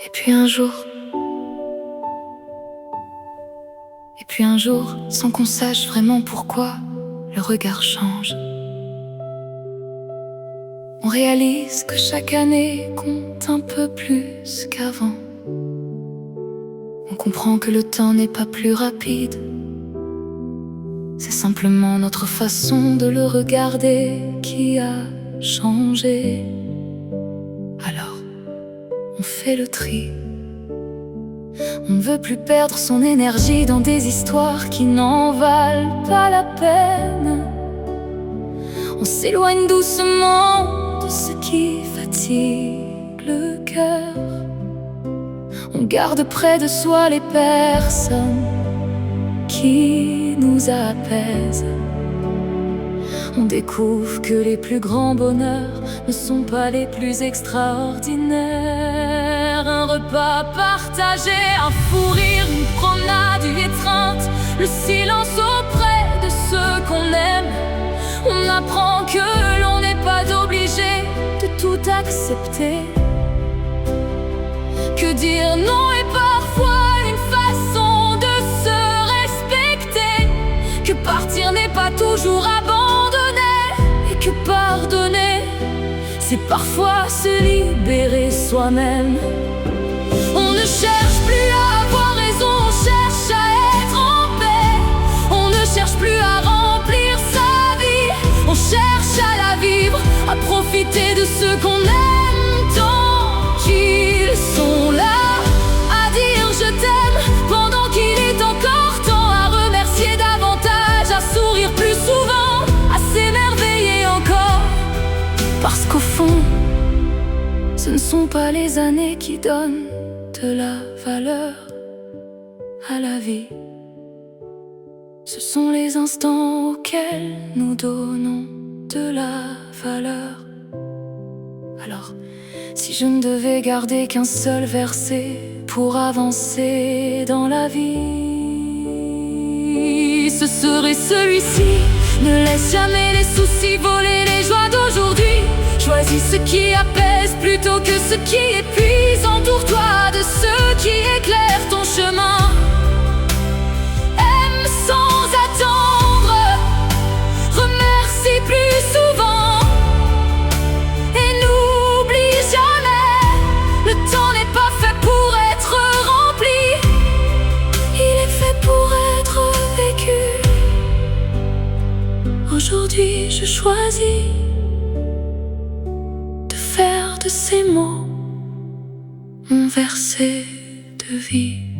Et puis un jour, sans qu'on sache vraiment pourquoi, le regard change. On réalise que chaque année compte un peu plus qu'avant. On comprend que le temps n'est pas plus rapide. C'est simplement notre façon de le regarder qui a changé. Alors, on fait le tri. On ne veut plus perdre son énergie dans des histoires qui n'en valent pas la peine. On s'éloigne doucement de ce qui fatigue le cœur. On garde près de soi les personnes qui nous apaisent. On découvre que les plus grands bonheurs ne sont pas les plus extraordinaires. Un repas partagé, un fou rire, une promenade, une étreinte, le silence auprès de ceux qu'on aime. On apprend que l'on n'est pas obligé de tout accepter, que dire non est parfois une façon de se respecter, que partir n'est pas toujours abandonner, et que pardonner, c'est parfois se libérer soi-même. On ne cherche plus à avoir raison, on cherche à être en paix. On ne cherche plus à remplir sa vie, on cherche à la vivre, à profiter de ce qu'on aime tant qu'ils sont là, à dire je t'aime pendant qu'il est encore temps, à remercier davantage, à sourire plus souvent, à s'émerveiller encore. Parce qu'au fond, ce ne sont pas les années qui donnent de la valeur à la vie. Ce sont les instants auxquels nous donnons de la valeur. Alors, si je ne devais garder qu'un seul verset pour avancer dans la vie, ce serait celui-ci. Ne laisse jamais les soucis voler les joies d'aujourd'hui. Choisis ce qui apaise plutôt que ce qui épuise. Entoure-toi de ceux qui éclairent ton chemin. Aime sans attendre, remercie plus souvent, et n'oublie jamais, le temps n'est pas fait pour être rempli, il est fait pour être vécu. Aujourd'hui je choisis de faire de ces mots mon verset de vie.